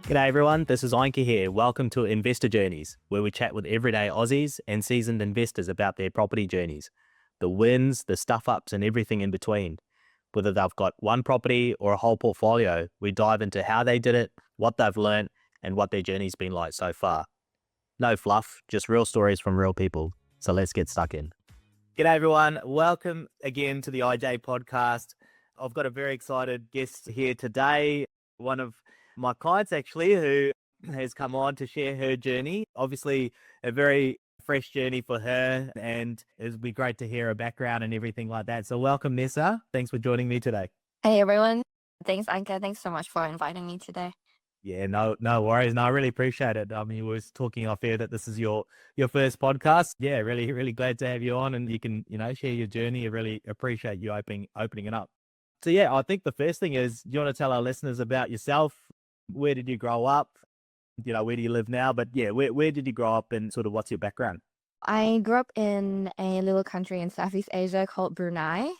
G'day everyone, this is Iynka here. Welcome to Investor Journeys, where we chat with everyday Aussies and seasoned investors about their property journeys, the wins, the stuff ups, and everything in between. Whether they've got one property or a whole portfolio, we dive into how they did it, what they've learned, and what their journey's been like so far. No fluff, just real stories from real people. So let's get stuck in. G'day everyone, welcome again to the IJ podcast. I've got a very excited guest here today, one of my clients actually, who has come on to share her journey. Obviously a very fresh journey for her, and it'll be great to hear her background and everything like that. So welcome, Nessa. Thanks for joining me today. Hey everyone. Thanks, Iynka. Thanks so much for inviting me today. Yeah, no worries. No, I really appreciate it. I mean, we were talking off air that this is your first podcast. Yeah, really glad to have you on, and you can, share your journey. I really appreciate you opening it up. So yeah, I think the first thing is, do you want to tell our listeners about yourself? Where did you grow up? Where do you live now? But yeah, where did you grow up, and sort of what's your background? I grew up in a little country in Southeast Asia called Brunei,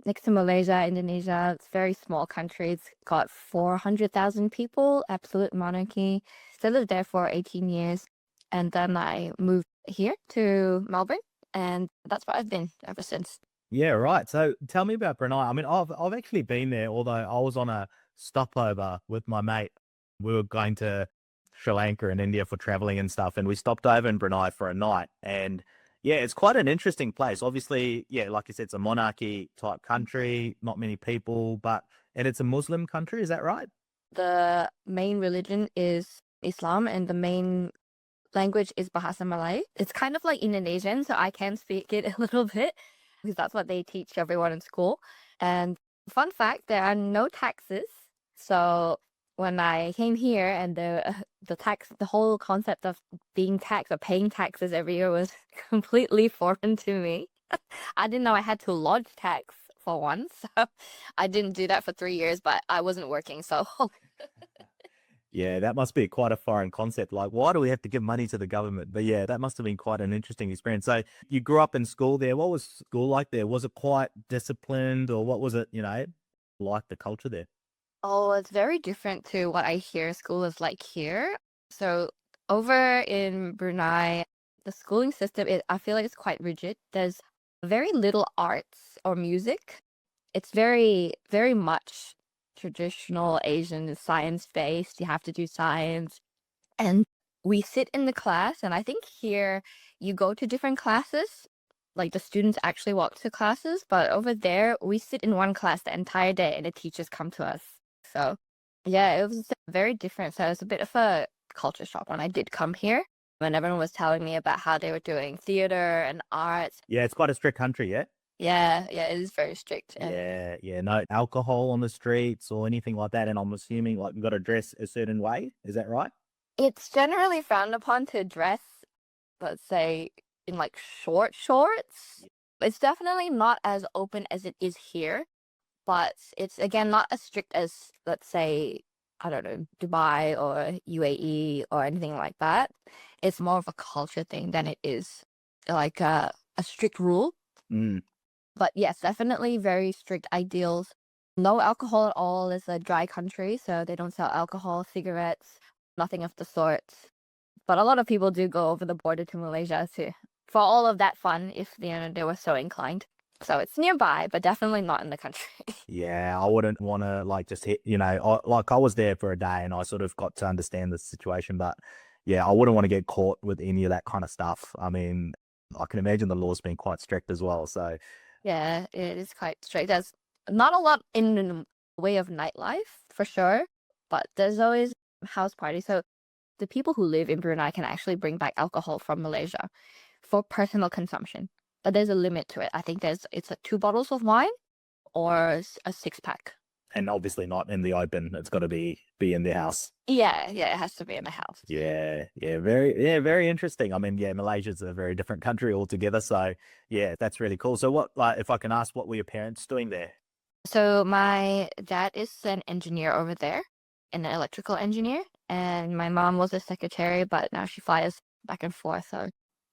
next to Malaysia, Indonesia. It's a very small country. It's got 400,000 people, absolute monarchy. So I lived there for 18 years. And then I moved here to Melbourne, and that's where I've been ever since. Yeah, right. So tell me about Brunei. I mean, I've actually been there, although I was on a stopover with my mate. We were going to Sri Lanka and India for traveling and stuff, and we stopped over in Brunei for a night. And yeah, it's quite an interesting place. Obviously, yeah, like you said, it's a monarchy type country, not many people, and it's a Muslim country. Is that right? The main religion is Islam, and the main language is Bahasa Malay. It's kind of like Indonesian, so I can speak it a little bit because that's what they teach everyone in school. And fun fact, there are no taxes. So when I came here, and the whole concept of being taxed or paying taxes every year was completely foreign to me. I didn't know I had to lodge tax for once. So I didn't do that for 3 years, but I wasn't working, so Yeah, that must be quite a foreign concept. Like, why do we have to give money to the government? But yeah, that must have been quite an interesting experience. So you grew up in school there. What was school like there? Was it quite disciplined, or what was it, like the culture there? Oh, it's very different to what I hear school is like here. So over in Brunei, the schooling system I feel like it's quite rigid. There's very little arts or music. It's very much traditional Asian science based. You have to do science. And we sit in the class, and I think here you go to different classes. Like the students actually walk to classes, but over there we sit in one class the entire day and the teachers come to us. So yeah, it was very different. So it was a bit of a culture shock when I did come here, when everyone was telling me about how they were doing theater and arts. Yeah, it's quite a strict country, yeah? Yeah, it is very strict. And Yeah, no alcohol on the streets or anything like that. And I'm assuming like you've got to dress a certain way. Is that right? it's generally frowned upon to dress, let's say, in like short shorts. It's definitely not as open as it is here, but it's again not as strict as, let's say, I don't know, Dubai or UAE or anything like that. It's more of a culture thing than it is like a strict rule. Mm. But yes, definitely very strict ideals. No alcohol at all. It's a dry country, so they don't sell alcohol, cigarettes, nothing of the sort. But a lot of people do go over the border to Malaysia for all of that fun if they were so inclined. So it's nearby, but definitely not in the country. Yeah, I wouldn't want to like just hit, like I was there for a day and I sort of got to understand the situation, but yeah, I wouldn't want to get caught with any of that kind of stuff. I mean, I can imagine the law's been quite strict as well. So Yeah, it is quite strict. There's not a lot in the way of nightlife, for sure, but there's always house parties. So the people who live in Brunei can actually bring back alcohol from Malaysia for personal consumption. But there's a limit to it. I think it's like 2 bottles of wine or a 6 pack. and obviously not in the open. It's got to be in the house. Yeah, it has to be in the house. Very interesting. I mean, yeah, Malaysia's a very different country altogether. So yeah, that's really cool. So what, like, if I can ask, what were your parents doing there? So my dad is an engineer over there, an electrical engineer, and my mom was a secretary, but now she flies back and forth. So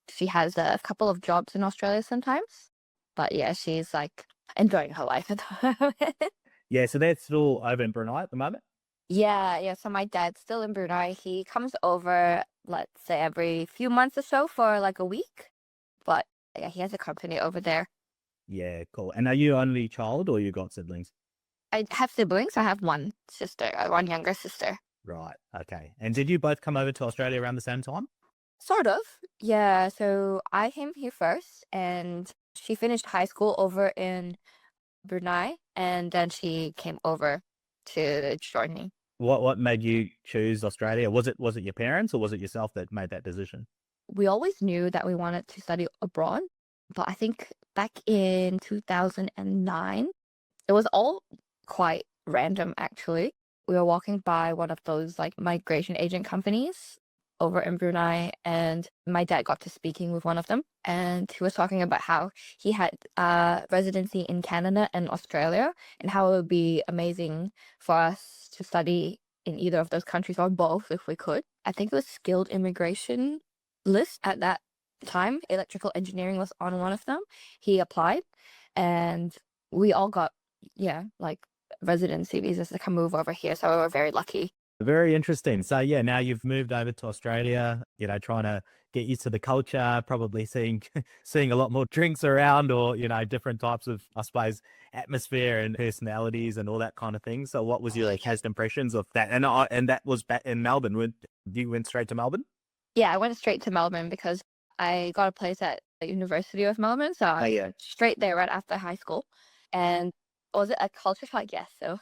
she has a couple of jobs in Australia sometimes. But yeah, she's like enjoying her life at the moment. Yeah, so they're still over in Brunei at the moment. Yeah, yeah. So my dad's still in Brunei. He comes over, let's say, every few months or so for like a week. But yeah, he has a company over there. Yeah, cool. And are you only child or you got siblings? I have siblings. I have one sister, one younger sister. Right. Okay. And did you both come over to Australia around the same time? Sort of. Yeah. So I came here first, and she finished high school over in Brunei, and then she came over to join me. What made you choose Australia? Was it your parents or was it yourself that made that decision? We always knew that we wanted to study abroad, but I think back in 2009, it was all quite random actually. We were walking by one of those like migration agent companies over in Brunei, and my dad got to speaking with one of them, and he was talking about how he had residency in Canada and Australia, and how it would be amazing for us to study in either of those countries or both if we could. I think it was skilled immigration list at that time. Electrical engineering was on one of them. He applied, and we all got, yeah, like residency visas to come move over here. So we were very lucky. Very interesting. So yeah, now you've moved over to Australia, trying to get used to the culture, probably seeing seeing a lot more drinks around or, different types of, I suppose, atmosphere and personalities and all that kind of thing. So what was your like first impressions of that? And that was back in Melbourne. You went straight to Melbourne? Yeah, I went straight to Melbourne because I got a place at the University of Melbourne. So Oh I yeah. went straight there right after high school. And was it a culture shock? Yes. So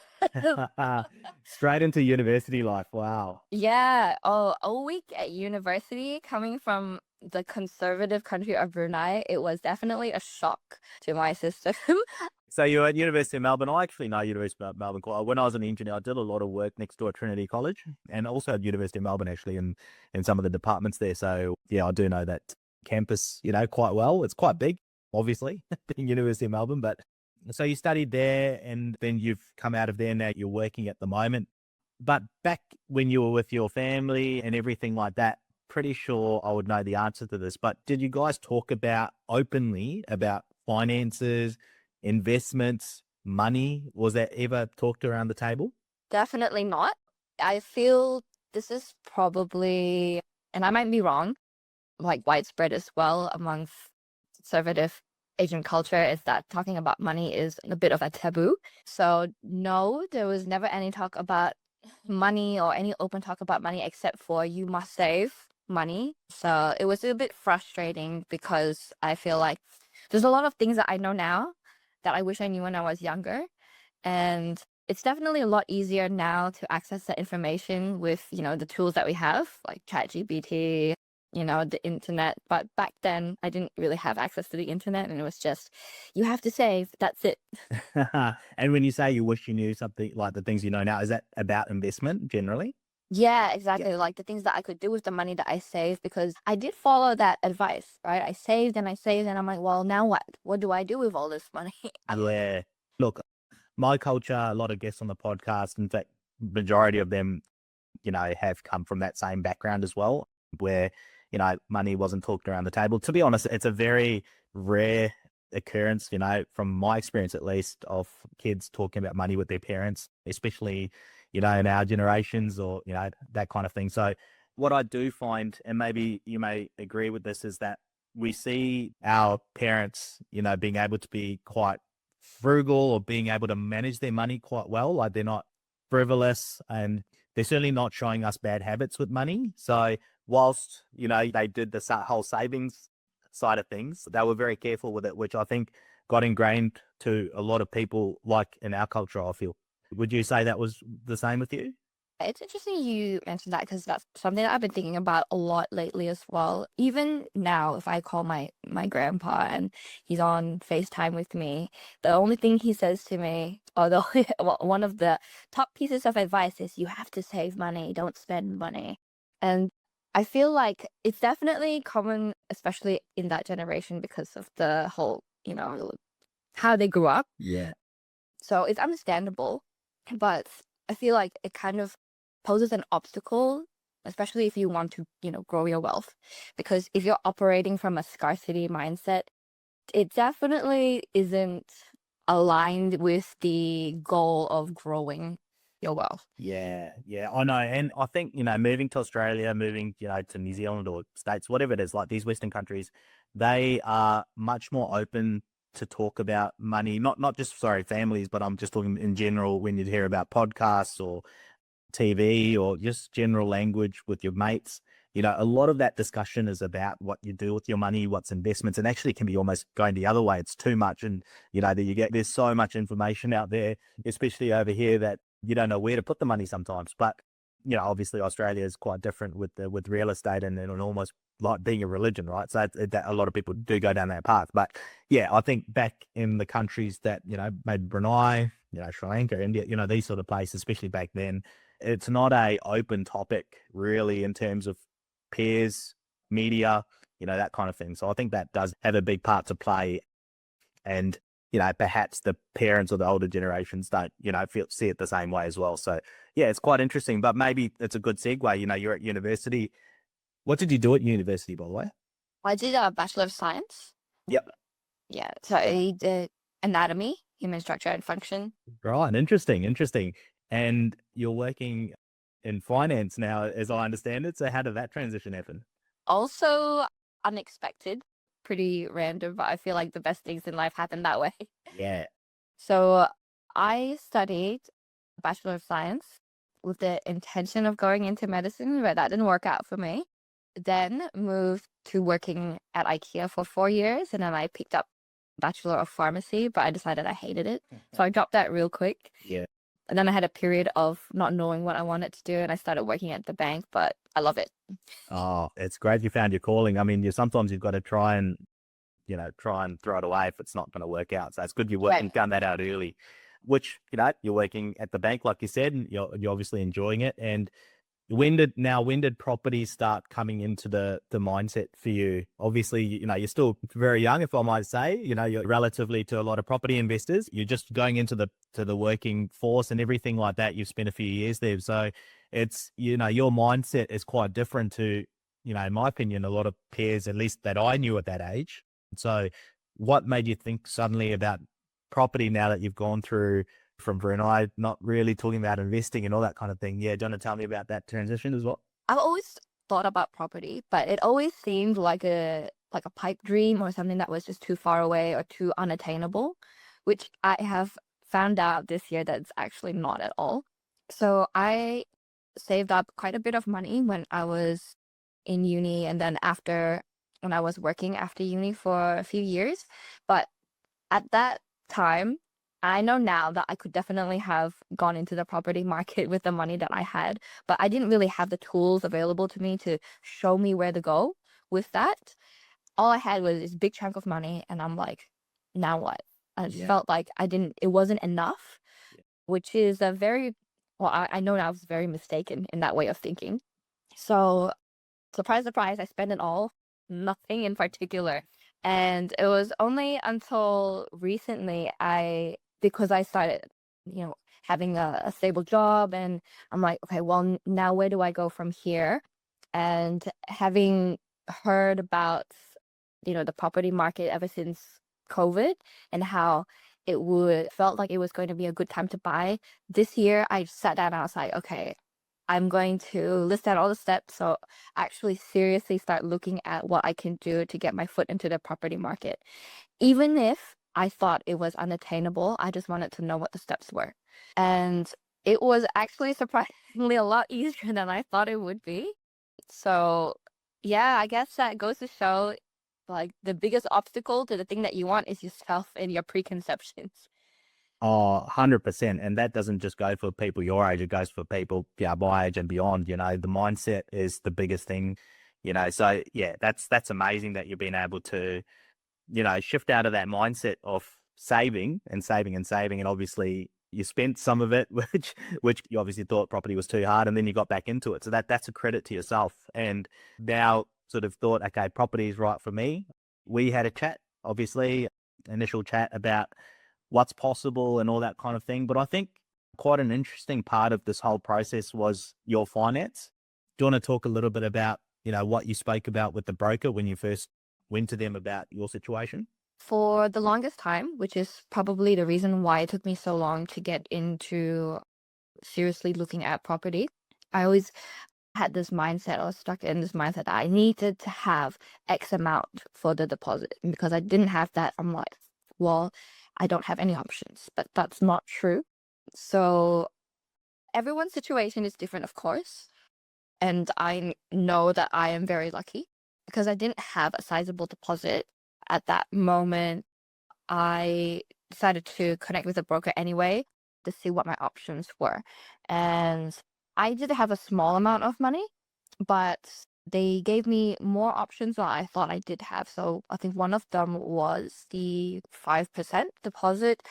Straight into university life. Wow. yeah, oh, a week at university coming from the conservative country of Brunei, it was definitely a shock to my system. So you're at University of Melbourne. I actually know University of Melbourne quite. When I was an engineer, I did a lot of work next door at Trinity College, and also at University of Melbourne actually, in some of the departments there. So yeah, I do know that campus, quite well. It's quite big, obviously, being University of Melbourne. But so you studied there, and then you've come out of there. Now you're working at the moment. But back when you were with your family and everything like that, pretty sure I would know the answer to this. But did you guys talk about openly about finances? Investments, money, was that ever talked around the table? Definitely not. I feel this is probably, and I might be wrong, like widespread as well among conservative Asian culture is that talking about money is a bit of a taboo. So no, there was never any talk about money or any open talk about money except for you must save money. So it was a bit frustrating because I feel like there's a lot of things that I know now that I wish I knew when I was younger. And it's definitely a lot easier now to access that information with, the tools that we have, like ChatGPT, the internet. But back then, I didn't really have access to the internet, and it was just, you have to save. That's it. And when you say you wish you knew something like the things you know now, is that about investment generally? Yeah, Yeah. exactly. Like the things that I could do with the money that I saved, because I did follow that advice, right? I saved, and I'm like, well, now what? What do I do with all this money? Where, look, my culture, a lot of guests on the podcast, in fact, majority of them, have come from that same background as well, where, money wasn't talked around the table. To be honest, it's a very rare occurrence, from my experience at least, of kids talking about money with their parents, especially, in our generations or, that kind of thing. So what I do find, and maybe you may agree with this, is that we see our parents, being able to be quite frugal or being able to manage their money quite well. Like they're not frivolous and they're certainly not showing us bad habits with money. So whilst, they did the whole savings side of things, they were very careful with it, which I think got ingrained to a lot of people, like in our culture, I feel. Would you say that was the same with you? It's interesting you mentioned that because that's something that I've been thinking about a lot lately as well. Even now, if I call my grandpa and he's on FaceTime with me, the only thing he says to me, or well, one of the top pieces of advice is you have to save money, don't spend money. And I feel like it's definitely common, especially in that generation, because of the whole, how they grew up. Yeah. So it's understandable, but I feel like it kind of poses an obstacle, especially if you want to, grow your wealth. Because if you're operating from a scarcity mindset, it definitely isn't aligned with the goal of growing. your wealth. Yeah, yeah, I know. And I think, moving to Australia, moving, to New Zealand or States, whatever it is, like these Western countries, they are much more open to talk about money, not just, sorry, families, but I'm just talking in general when you hear about podcasts or TV or just general language with your mates. A lot of that discussion is about what you do with your money, what's investments, and actually can be almost going the other way. It's too much. And, there's so much information out there, especially over here, that you don't know where to put the money sometimes. But, obviously Australia is quite different with real estate and almost like being a religion, right? So that a lot of people do go down that path. But yeah, I think back in the countries that, maybe Brunei, Sri Lanka, India, these sort of places, especially back then, it's not a open topic really in terms of peers, media, that kind of thing. So I think that does have a big part to play. And, perhaps the parents or the older generations don't, see it the same way as well. So yeah, it's quite interesting, but maybe it's a good segue. You're at university. What did you do at university, by the way? I did a Bachelor of Science. Yep. Yeah, so I did anatomy, human structure and function. Right. Interesting. Interesting. And you're working in finance now, as I understand it. So how did that transition happen? Also unexpected, pretty random, but I feel like the best things in life happen that way. Yeah. So I studied Bachelor of Science with the intention of going into medicine, but that didn't work out for me. Then moved to working at IKEA for 4 years, and then I picked up Bachelor of Pharmacy, but I decided I hated it. So I dropped that real quick. Yeah. And then I had a period of not knowing what I wanted to do, and I started working at the bank, but I love it. Oh, it's great you found your calling. I mean, sometimes you've got to try and, throw it away if it's not going to work out. So it's good Right. you found that out early, which, you're working at the bank, like you said, and you're obviously enjoying it. And when did property start coming into the mindset for you? Obviously, you're still very young, if I might say. You're relatively to a lot of property investors. You're just going into the working force and everything like that. You've spent a few years there, so it's your mindset is quite different to in my opinion, a lot of peers, at least that I knew at that age. So, what made you think suddenly about property now that you've gone through from Brunei, not really talking about investing and all that kind of thing? Yeah, do you want to tell me about that transition as well? I've always thought about property, but it always seemed like a pipe dream or something that was just too far away or too unattainable, which I have found out this year that it's actually not at all. So I saved up quite a bit of money when I was in uni and then after when I was working after uni for a few years. But at that time, I know now that I could definitely have gone into the property market with the money that I had, but I didn't really have the tools available to me to show me where to go with that. All I had was this big chunk of money, and I'm like, now what? I just Yeah. felt like it wasn't enough, which is a very, well, I know I was very mistaken in that way of thinking. So surprise, surprise, I spent it all, nothing in particular. And it was only until recently because I started, having a stable job, and I'm like, okay, well, now where do I go from here? And having heard about, the property market ever since COVID and how felt like it was going to be a good time to buy. This year, I sat down and I was like, okay, I'm going to list out all the steps. So actually seriously start looking at what I can do to get my foot into the property market. Even if I thought it was unattainable, I just wanted to know what the steps were. And it was actually surprisingly a lot easier than I thought it would be. So yeah, I guess that goes to show like the biggest obstacle to the thing that you want is yourself and your preconceptions. Oh, 100%. And that doesn't just go for people your age, it goes for people, yeah, my age and beyond. The mindset is the biggest thing. So yeah, that's amazing that you've been able to, shift out of that mindset of saving and saving and saving. And obviously you spent some of it, which you obviously thought property was too hard, and then you got back into it. So that's a credit to yourself. And now sort of thought, okay, property is right for me. We had a chat, obviously, initial chat about what's possible and all that kind of thing. But I think quite an interesting part of this whole process was your finance. Do you want to talk a little bit about, what you spoke about with the broker when you first went to them about your situation? For the longest time, which is probably the reason why it took me so long to get into seriously looking at property, I always had this mindset, I was stuck in this mindset that I needed to have X amount for the deposit. And because I didn't have that, I'm like, well, I don't have any options. But that's not true. So everyone's situation is different, of course. And know that I am very lucky because I didn't have a sizable deposit at that moment. I decided to connect with a broker anyway to see what my options were. And I did have a small amount of money, but they gave me more options than I thought I did have. So I think one of them was the 5% deposit.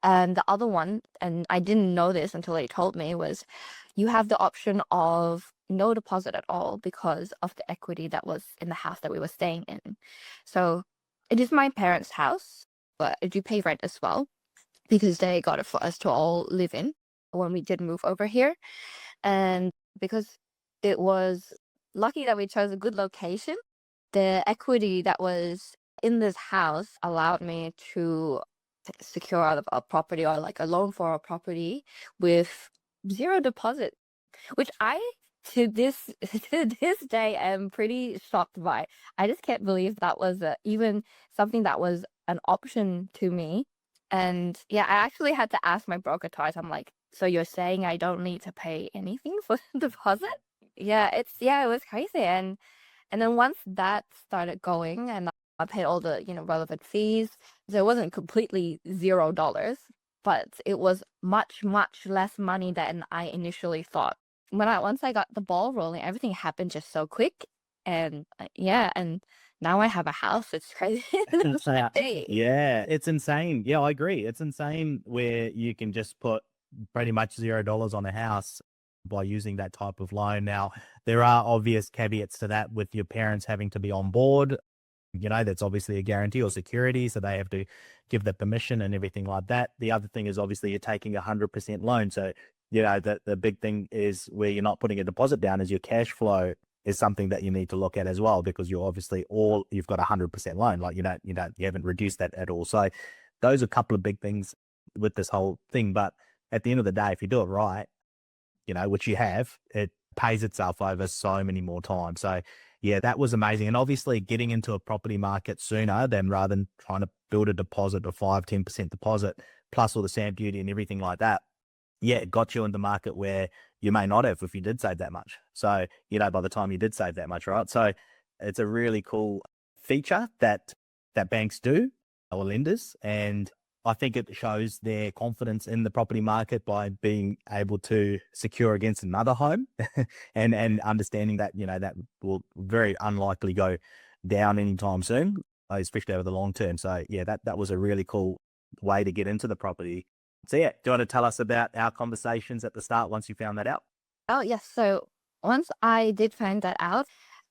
And the other one, and I didn't know this until they told me, was you have the option of no deposit at all because of the equity that was in the house that we were staying in. So it is my parents' house, but I do pay rent as well because they got it for us to all live in when we did move over here. And because it was lucky that we chose a good location, the equity that was in this house allowed me to secure a property or like a loan for a property with zero deposit, which I to this to this day am pretty shocked by. I just can't believe that was even something that was an option to me. And yeah, I actually had to ask my broker twice. I'm like, so you're saying I don't need to pay anything for the deposit? Yeah, it was crazy. And then once that started going and I paid all the, relevant fees, so it wasn't completely $0, but it was much, much less money than I initially thought. Once I got the ball rolling, everything happened just so quick. And yeah, and now I have a house. It's crazy. Hey. Yeah, it's insane. Yeah, I agree. It's insane where you can just put pretty much $0 on a house by using that type of loan. Now, there are obvious caveats to that with your parents having to be on board. That's obviously a guarantee or security, so they have to give the permission and everything like that. The other thing is obviously you're taking 100% loan. So, the big thing is where you're not putting a deposit down is your cash flow is something that you need to look at as well, because you're obviously you've got 100% loan. Like you haven't reduced that at all. So those are a couple of big things with this whole thing. But at the end of the day, if you do it right, which you have, it pays itself over so many more times. So yeah, that was amazing. And obviously getting into a property market sooner than rather than trying to build a deposit of 5-10% deposit plus all the stamp duty and everything like that. Yeah, it got you in the market where you may not have if you did save that much. So, by the time you did save that much, right? So it's a really cool feature that banks do, or lenders. And I think it shows their confidence in the property market by being able to secure against another home and understanding that, that will very unlikely go down anytime soon, especially over the long term. So yeah, that was a really cool way to get into the property. So yeah, do you want to tell us about our conversations at the start once you found that out? Oh, yes. So once I did find that out,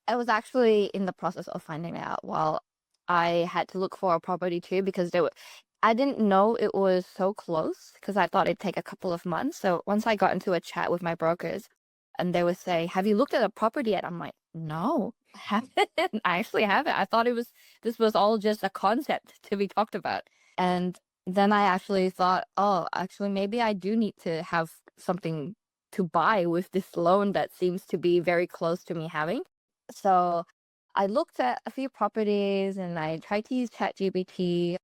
I was actually in the process of finding it out while I had to look for a property too because I didn't know it was so close because I thought it'd take a couple of months. So once I got into a chat with my brokers and they would say, "Have you looked at a property yet?" I'm like, "No, I haven't." I actually haven't. I thought this was all just a concept to be talked about. And then I actually thought, oh, actually maybe I do need to have something to buy with this loan that seems to be very close to me having. So I looked at a few properties and I tried to use ChatGPT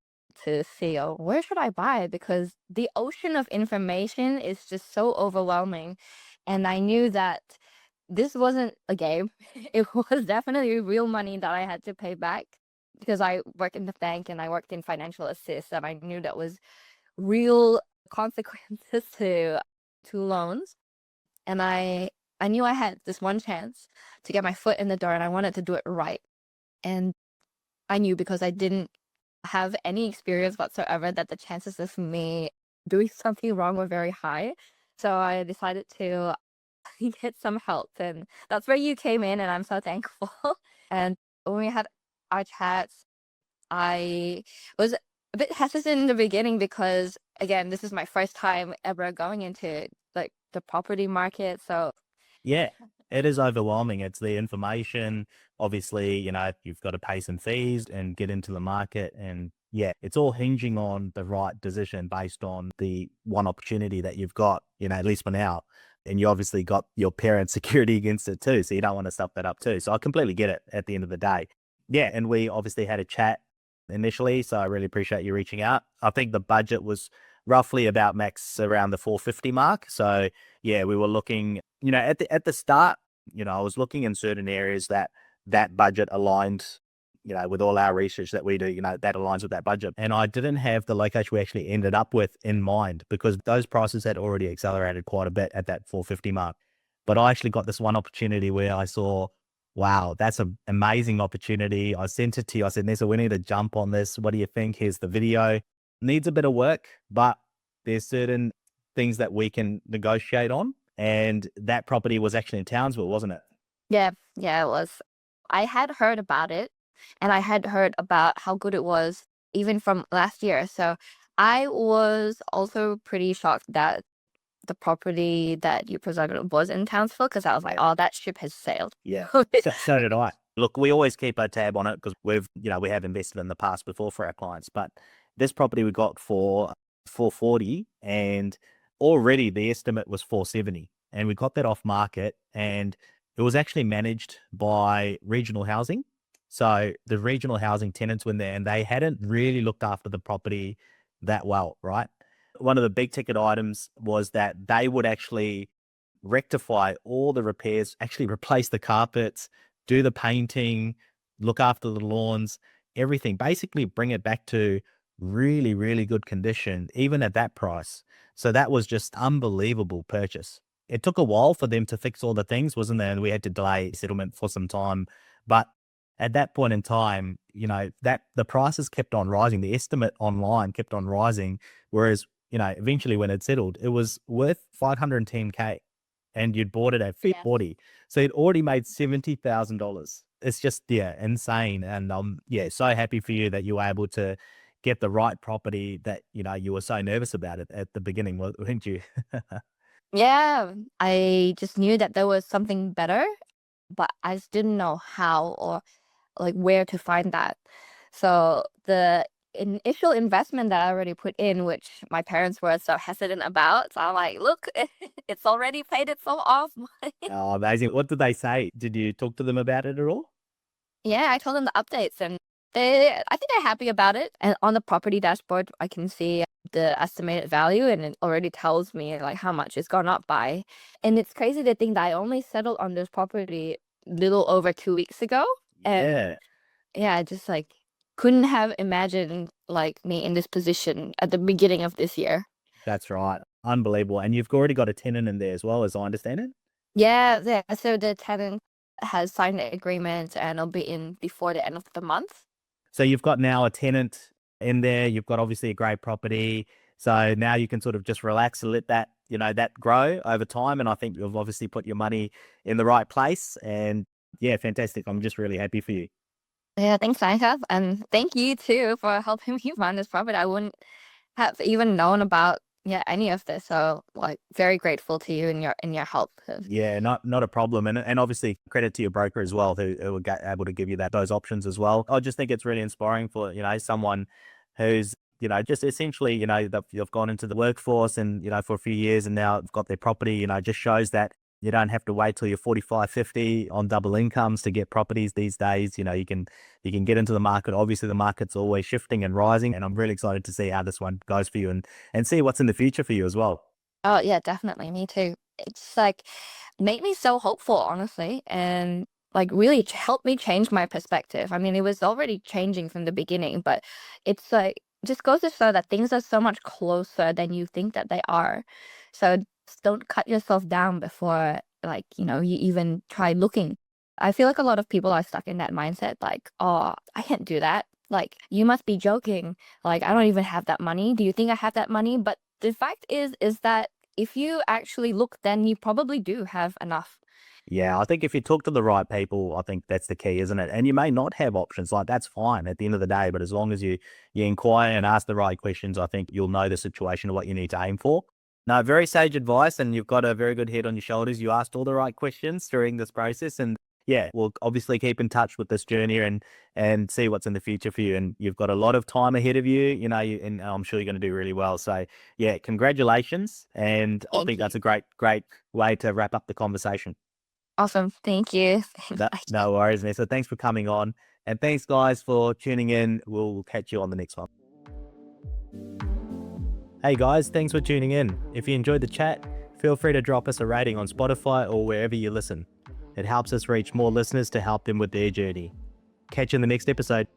to see, oh, where should I buy? Because the ocean of information is just so overwhelming. And I knew that this wasn't a game. It was definitely real money that I had to pay back because I work in the bank and I worked in financial assist and I knew that was real consequences to loans. And I knew I had this one chance to get my foot in the door and I wanted to do it right. And I knew because I didn't have any experience whatsoever that the chances of me doing something wrong were very high. So I decided to get some help and that's where you came in and I'm so thankful. And when we had our chats, I was a bit hesitant in the beginning because again, this is my first time ever going into like the property market. So Yeah, it is overwhelming. It's the information. Obviously, you've got to pay some fees and get into the market. And yeah, it's all hinging on the right decision based on the one opportunity that you've got, at least for now. And you obviously got your parents' security against it too. So you don't want to stuff that up too. So I completely get it at the end of the day. Yeah. And we obviously had a chat initially. So I really appreciate you reaching out. I think the budget was roughly about max around the 450 mark. So yeah, we were looking, at the start, I was looking in certain areas that budget aligned, with all our research that we do, that aligns with that budget. And I didn't have the location we actually ended up with in mind because those prices had already accelerated quite a bit at that 450 mark. But I actually got this one opportunity where I saw, wow, that's an amazing opportunity. I sent it to you. I said, Nessa, we need to jump on this. What do you think? Here's the video. Needs a bit of work, but there's certain things that we can negotiate on. And that property was actually in Townsville, wasn't it? Yeah, yeah, it was. I had heard about it, and I had heard about how good it was even from last year. So I was also pretty shocked that the property that you presented was in Townsville because I was like, oh, that ship has sailed. Yeah. So did I. Look, we always keep a tab on it because we have invested in the past before for our clients. But this property we got for 440, and already the estimate was 470, and we got that off market, and it was actually managed by regional housing. So the regional housing tenants were there, and they hadn't really looked after the property that well, right? One of the big ticket items was that they would actually rectify all the repairs, actually replace the carpets, do the painting, look after the lawns, everything, basically bring it back to really, really good condition, even at that price. So that was just unbelievable purchase. It took a while for them to fix all the things, wasn't there? And we had to delay settlement for some time. But at that point in time, that the prices kept on rising. The estimate online kept on rising. Whereas, eventually when it settled, it was worth 510K and you'd bought it at Yeah. 40. So you'd already made $70,000. It's just, yeah, insane. And yeah, so happy for you that you were able to get the right property that, you were so nervous about it at the beginning, weren't you? Yeah, I just knew that there was something better, but I just didn't know how or like where to find that. So the initial investment that I already put in, which my parents were so hesitant about, so I'm like, look, it's already paid itself off. Oh, amazing. What did they say? Did you talk to them about it at all? Yeah, I told them the updates and I think they're happy about it. And on the property dashboard, I can see the estimated value and it already tells me like how much it's gone up by. And it's crazy to think that I only settled on this property little over 2 weeks ago. And Yeah, yeah, I just like couldn't have imagined like me in this position at the beginning of this year. that's right. Unbelievable. And you've already got a tenant in there as well, as I understand it. Yeah, yeah. So the tenant has signed the agreement and it'll be in before the end of the month. So you've got now a tenant in there. You've got obviously a great property. So now you can sort of just relax and let that, that grow over time. And I think you've obviously put your money in the right place. And yeah, fantastic. I'm just really happy for you. Yeah, thanks, Iynka, and thank you too for helping me find this property. I wouldn't have even known about any of this. So like very grateful to you and your help. Yeah, not a problem. And obviously credit to your broker as well, who were able to give you those options as well. I just think it's really inspiring for, someone who's, just essentially, they've gone into the workforce and, for a few years and now have got their property, just shows that you don't have to wait till you're 45, 50 on double incomes to get properties these days. You can get into the market. Obviously the market's always shifting and rising. And I'm really excited to see how this one goes for you and see what's in the future for you as well. Oh yeah, definitely. Me too. It's like made me so hopeful, honestly, and like really helped me change my perspective. I mean, it was already changing from the beginning, but it's like just goes to show that things are so much closer than you think that they are. So just don't cut yourself down before like, you even try looking. I feel like a lot of people are stuck in that mindset, like, oh, I can't do that. Like, you must be joking. Like, I don't even have that money. Do you think I have that money? But the fact is that if you actually look, then you probably do have enough. Yeah, I think if you talk to the right people, I think that's the key, isn't it? And you may not have options, like that's fine at the end of the day, but as long as you inquire and ask the right questions, I think you'll know the situation of what you need to aim for. No, very sage advice, and you've got a very good head on your shoulders. You asked all the right questions during this process, and yeah, we'll obviously keep in touch with this journey and see what's in the future for you. And you've got a lot of time ahead of you, and I'm sure you're going to do really well. So yeah, congratulations. And I Thank think you. that's a great way to wrap up the conversation. Awesome. Thank you. No, no worries, Nessa. Thanks for coming on. And thanks, guys, for tuning in. We'll catch you on the next one. Hey, guys, thanks for tuning in. If you enjoyed the chat, feel free to drop us a rating on Spotify or wherever you listen. It helps us reach more listeners to help them with their journey. Catch you in the next episode.